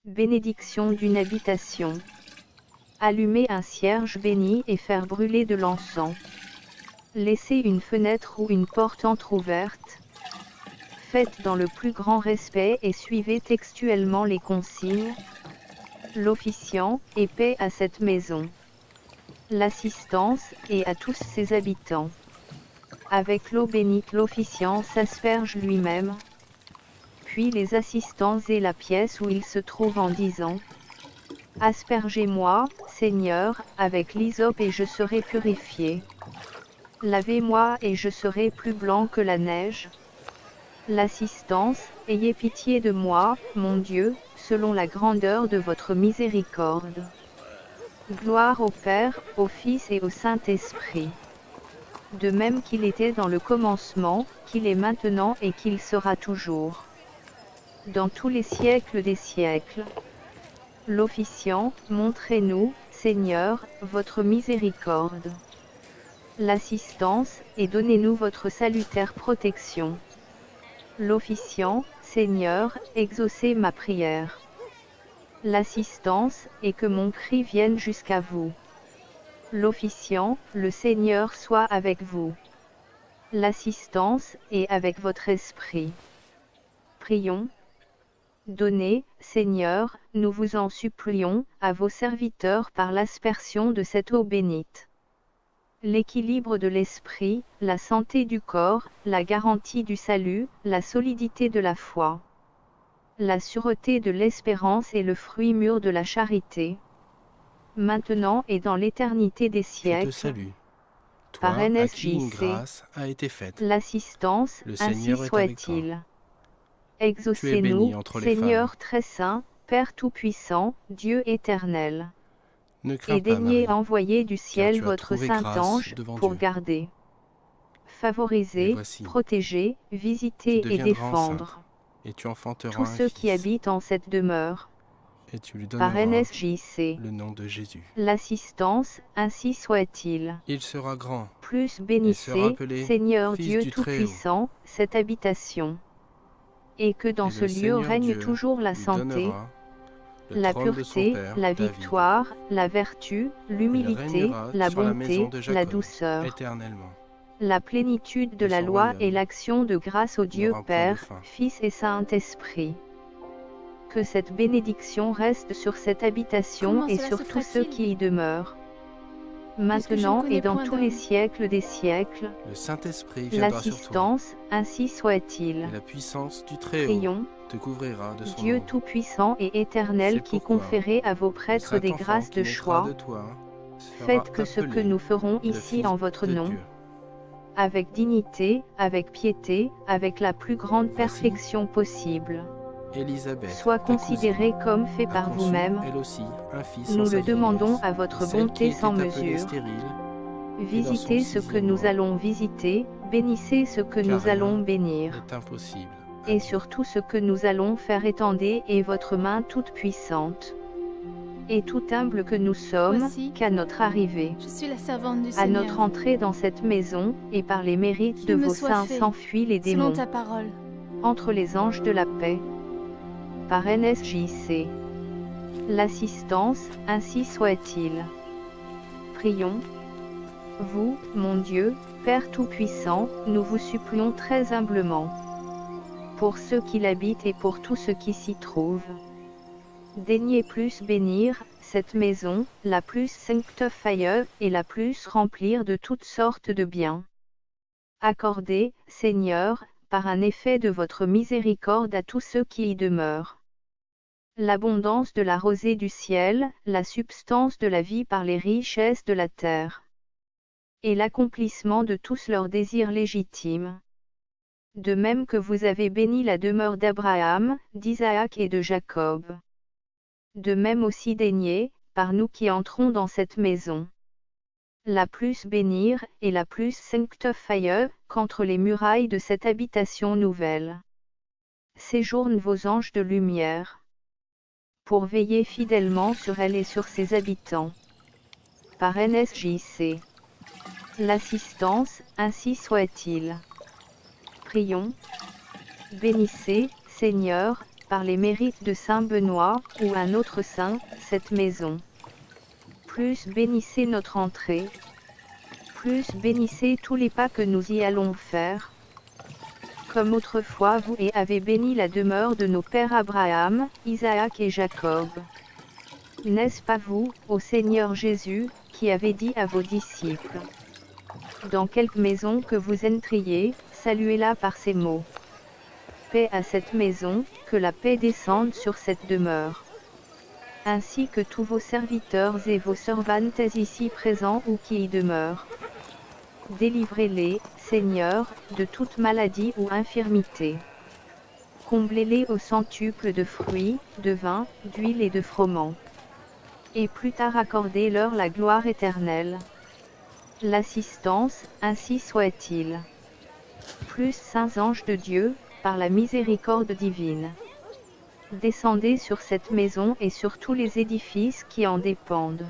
bénédiction d'une habitation. Allumer un cierge béni et faire brûler de l'encens. Laisser une fenêtre ou une porte entr'ouverte. Faites dans le plus grand respect et suivez textuellement les consignes. L'officiant, et paix à cette maison. L'assistance, et à tous ses habitants. Avec l'eau bénite l'officiant s'asperge lui-même. Puis les assistants et la pièce où il se trouve en disant: Aspergez-moi, Seigneur, avec l'hysope et je serai purifié. Lavez-moi et je serai plus blanc que la neige. L'assistance, ayez pitié de moi, mon Dieu, selon la grandeur de votre miséricorde. Gloire au Père, au Fils et au Saint-Esprit. De même qu'il était dans le commencement, qu'il est maintenant et qu'il sera toujours. Dans tous les siècles des siècles. L'officiant, montrez-nous, Seigneur, votre miséricorde. L'assistance, et donnez-nous votre salutaire protection. L'officiant, Seigneur, exaucez ma prière. L'assistance, et que mon cri vienne jusqu'à vous. L'officiant, le Seigneur soit avec vous. L'assistance, et avec votre esprit. Prions. Donnez, Seigneur, nous vous en supplions, à vos serviteurs par l'aspersion de cette eau bénite. L'équilibre de l'esprit, la santé du corps, la garantie du salut, la solidité de la foi. La sûreté de l'espérance et le fruit mûr de la charité. Maintenant et dans l'éternité des siècles. Je te salue. Par Toi, à qui une NSJC. grâce a été faite. L'assistance, Le ainsi Seigneur est avec toi. soit-il. Tu es Exaucez-nous, bénie entre les Seigneur femmes. très saint, Père tout-puissant, Dieu éternel. Ne crains Et pas, daignez Marie, envoyer du car ciel tu as votre trouvé saint grâce ange, devant pour Dieu. garder, Et favoriser, voici, protéger, tu visiter et deviendras enceinte, défendre et tu enfanteras tous un ceux qui fils, habitent en cette demeure. et tu lui Par donneras NSJC. le nom de Jésus. L'assistance, ainsi soit-il. Il sera grand, Plus et sera bénissez, appelé Seigneur Fils Dieu du Très-Haut. Tout-Puissant, cette habitation. Et que dans Et ce le lieu Seigneur règne Dieu toujours la lui santé, donnera le la trône de son pureté, père la David. victoire, la vertu, Il l'humilité, régnera la sur la maison bonté, de la Jacob douceur, éternellement, la plénitude de et la son loi et royaume l'action de grâce au Dieu n'aura point de Père, fin. Fils et Saint-Esprit. Que cette bénédiction reste sur cette habitation Comment et cela sur se tous ceux fera-t-il, qui y demeurent. puisque je ne Maintenant et connais dans point tous les d'homme? siècles des siècles. Le Saint-Esprit viendra sur toi, L'assistance, ainsi et soit-il. la puissance du Très-Haut Prions, te couvrira de son Dieu ombre. Tout-Puissant et Éternel C'est qui pourquoi conférez à vos le prêtres saint des enfant grâces qui de naîtra choix, de toi sera faites que ce que appelé nous ferons le ici Fils en votre de nom, Dieu. avec dignité, avec piété, avec la plus grande Voici, perfection possible, Élisabeth, soit ta considéré cousine, comme fait a par conçu, vous-même. elle aussi, un fils en Nous sa le demandons vieillesse. à Et votre celle qui bonté sans était appelée mesure. stérile est dans son Visitez ce que 6e nous mois, allons visiter, bénissez ce que car nous allons rien bénir. n'est impossible à Et Dieu. surtout ce que nous allons faire étendez et votre main toute puissante. Et tout humble que nous sommes, Voici, qu'à notre arrivée, je suis la servante du à notre Seigneur. entrée dans cette maison, et par les mérites de Qu'il me vos soit saints fait, s'enfuient les selon démons, ta parole. entre les anges de la paix. Par NSJC. L'assistance, ainsi soit-il. Prions. Vous, mon Dieu, Père Tout-Puissant, nous vous supplions très humblement. Pour ceux qui l'habitent et pour tous ceux qui s'y trouvent. Daignez plus bénir cette maison, la plus sanctifiée et la plus remplir de toutes sortes de biens. Accordez, Seigneur, par un effet de votre miséricorde à tous ceux qui y demeurent. L'abondance de la rosée du ciel, la substance de la vie par les richesses de la terre. Et l'accomplissement de tous leurs désirs légitimes. De même que vous avez béni la demeure d'Abraham, d'Isaac et de Jacob. De même aussi daignez, par nous qui entrons dans cette maison, la plus bénir, et la plus sanctifiée, qu'entre les murailles de cette habitation nouvelle. Séjournent vos anges de lumière, pour veiller fidèlement sur elle et sur ses habitants. Par NSJC. L'assistance, ainsi soit-il. Prions. Bénissez, Seigneur, par les mérites de Saint Benoît, ou un autre saint, cette maison. Plus bénissez notre entrée. Plus bénissez tous les pas que nous y allons faire. Comme autrefois vous avez béni la demeure de nos pères Abraham, Isaac et Jacob. N'est-ce pas vous, ô Seigneur Jésus, qui avez dit à vos disciples: dans quelque maison que vous entriez, saluez-la par ces mots. Paix à cette maison, que la paix descende sur cette demeure. Ainsi que tous vos serviteurs et vos servantes ici présents ou qui y demeurent. Délivrez-les, Seigneur, de toute maladie ou infirmité. Comblez-les au centuple de fruits, de vin, d'huile et de froment. Et plus tard accordez-leur la gloire éternelle. L'assistance, ainsi soit-il. Plus saints anges de Dieu, par la miséricorde divine. Descendez sur cette maison et sur tous les édifices qui en dépendent.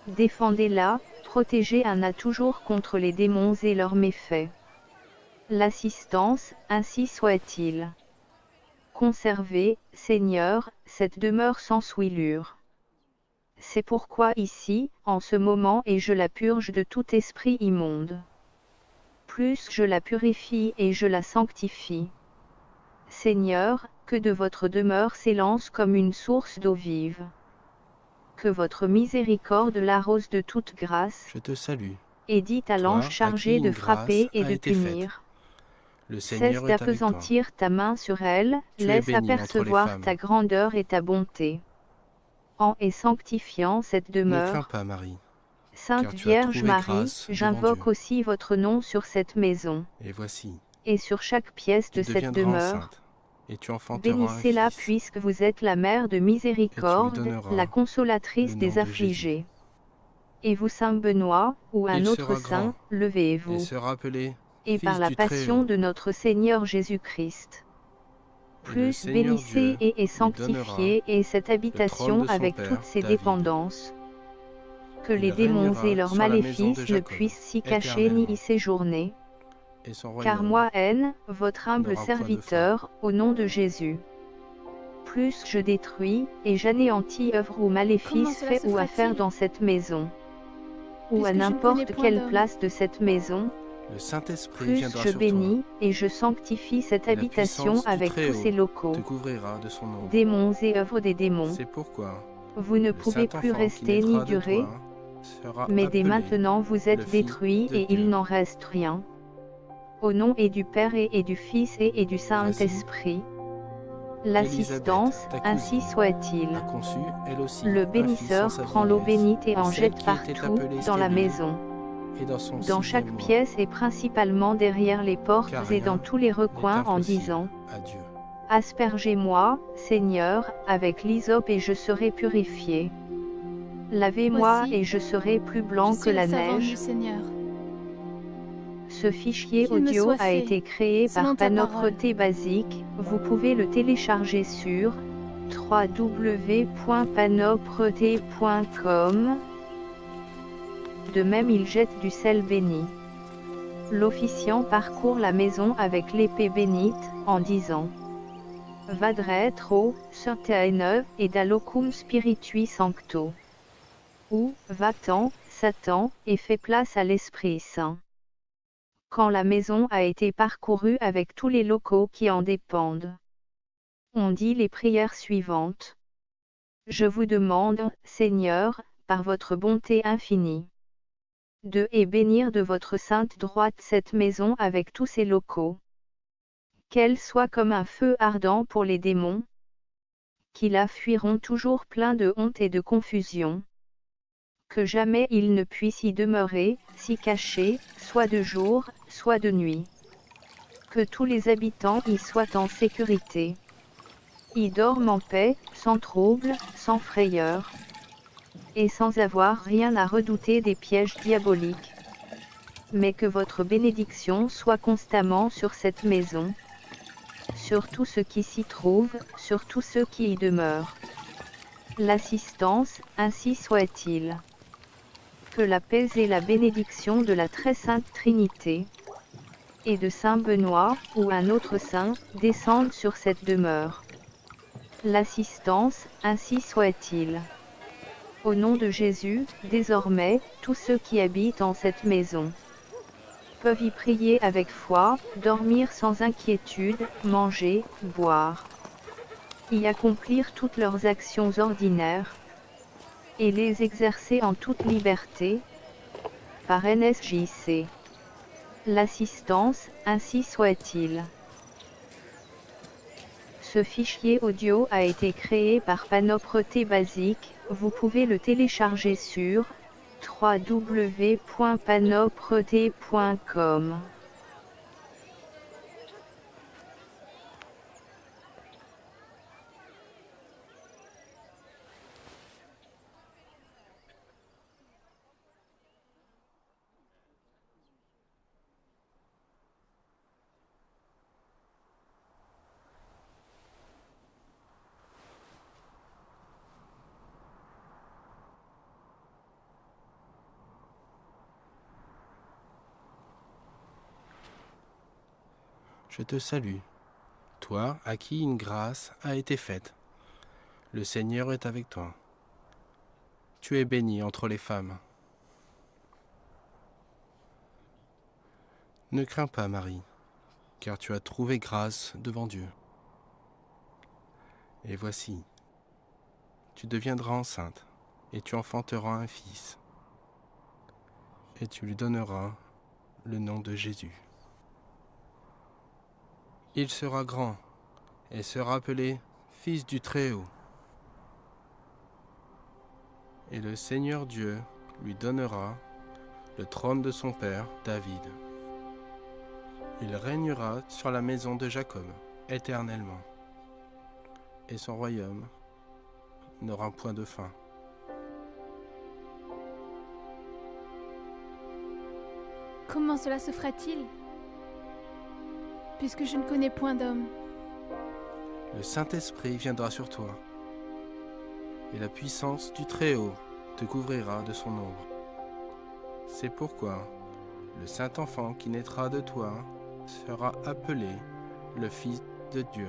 Défendez-la, protégez-la toujours contre les démons et leurs méfaits. L'assistance, ainsi soit-il. Conservez, Seigneur, cette demeure sans souillure. C'est pourquoi ici, en ce moment et je la purge de tout esprit immonde. Plus je la purifie et je la sanctifie. Seigneur, que de votre demeure s'élance comme une source d'eau vive. Que votre miséricorde l'arrose de toute grâce. Je te salue. Et dit à l'ange chargé de frapper et de punir. Le Cesse Seigneur est avec toi. d'appesantir ta main sur elle, Tu es laisse bénie entre les apercevoir femmes. ta grandeur et ta bonté. En et sanctifiant cette Ne crains demeure, pas, Marie, Sainte car tu as Vierge trouvé Marie, grâce devant j'invoque Dieu. aussi votre nom sur cette maison, et voici, et sur chaque pièce tu de cette deviendras demeure. enceinte, et tu enfanteras un Bénissez-la fils, puisque vous êtes la mère de miséricorde, donneras la consolatrice le nom des de affligés. Et vous Saint Benoît, ou un Il autre sera saint, grand, et levez-vous, sera appelé et par Fils la du passion Très-Haut. de notre Seigneur Jésus-Christ. Et le Plus Seigneur bénissez Dieu et lui sanctifiez et cette trône habitation de son avec père, toutes ses David. dépendances. Que Il les démons régnera et leurs sur la maison de maléfices ne Jacob, puissent s'y cacher ni y éternellement. séjourner. Et son Car royaume moi, votre humble n'aura point de fin. serviteur, au nom de Jésus. Plus je détruis, et j'anéantis œuvre ou Comment maléfice cela fait se ou à fera-t-il? faire dans cette maison. Ou à Puisque je ne connais n'importe point quelle d'homme. place de cette maison. Le Saint-Esprit Plus viendra je sur bénis, et je sanctifie cette toi, et la habitation puissance du avec tous Très-Haut ses locaux. te couvrira de son ombre. Démons et œuvres des démons. C'est pourquoi Vous ne le pouvez plus Saint-Enfant qui rester ni naîtra de durer, toi sera mais dès appelé maintenant vous êtes le Fils détruits de et Dieu. il n'en reste rien. Au nom et du Père et du Fils et du Voici, Saint-Esprit. L'assistance, Élisabeth, ta ainsi cousine, soit-il. a conçu, elle aussi, Le un fils en bénisseur sa prend l'eau vieillesse, bénite et en celle jette qui était partout, appelée dans la stérile, maison. et dans son Dans chaque 6e mois, pièce et principalement derrière les portes car et rien dans tous les n'est recoins en impossible disant: à Dieu. Aspergez-moi, Seigneur, avec l'hysope et je serai purifié. Lavez-moi Voici, et je serai plus Je blanc que suis la la servante neige. du Seigneur. Ce fichier Qu'il me audio soit a fait, été créé par selon ta parole. Panopreté Basique. Vous pouvez le télécharger sur www.panopreté.com. De même, il jette du sel béni. L'officiant parcourt la maison avec l'épée bénite, en disant: Vadretro, Surtaeneuve et Dalocum Spiritui Sancto. Ou, va-t'en, Satan, et fais place à l'Esprit Saint. Quand la maison a été parcourue avec tous les locaux qui en dépendent, on dit les prières suivantes. Je vous demande, Seigneur, par votre bonté infinie, de et bénir de votre sainte droite cette maison avec tous ses locaux. Qu'elle soit comme un feu ardent pour les démons, qui la fuiront toujours pleins de honte et de confusion. Que jamais ils ne puissent y demeurer, s'y cacher, soit de jour, soit de nuit. Que tous les habitants y soient en sécurité. Y dorment en paix, sans trouble, sans frayeur. Et sans avoir rien à redouter des pièges diaboliques. Mais que votre bénédiction soit constamment sur cette maison, sur tout ce qui s'y trouve, sur tous ceux qui y demeurent. L'assistance, ainsi soit-il. Que la paix et la bénédiction de la très sainte Trinité, et de Saint Benoît, ou un autre saint, descendent sur cette demeure. l'assistance, ainsi soit-il. Au nom de Jésus, désormais, tous ceux qui habitent en cette maison peuvent y prier avec foi, dormir sans inquiétude, manger, boire, y accomplir toutes leurs actions ordinaires, et les exercer en toute liberté, par NSJC. L'assistance, ainsi soit-il. Ce fichier audio a été créé par Panopretez Basic, vous pouvez le télécharger sur www.panopretez.com. Je te salue, toi à qui une grâce a été faite. Le Seigneur est avec toi. Tu es bénie entre les femmes. Ne crains pas, Marie, car tu as trouvé grâce devant Dieu. Et voici, tu deviendras enceinte, et tu enfanteras un fils, et tu lui donneras le nom de Jésus. Il sera grand, et sera appelé Fils du Très-Haut. Et le Seigneur Dieu lui donnera le trône de son père David. Il régnera sur la maison de Jacob éternellement, et son royaume n'aura point de fin. Comment cela se fera-t-il, puisque je ne connais point d'homme? Le Saint-Esprit viendra sur toi, et la puissance du Très-Haut te couvrira de son ombre. C'est pourquoi le Saint-Enfant qui naîtra de toi sera appelé le Fils de Dieu.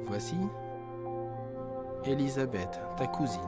Voici, Élisabeth, ta cousine,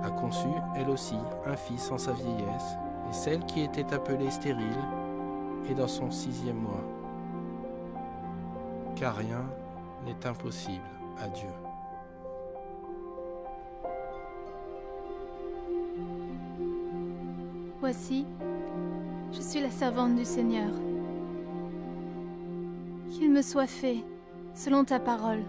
a conçu elle aussi un fils en sa vieillesse, et celle qui était appelée stérile est dans son 6e mois. Car rien n'est impossible à Dieu. Voici, je suis la servante du Seigneur. Qu'il me soit fait selon ta parole.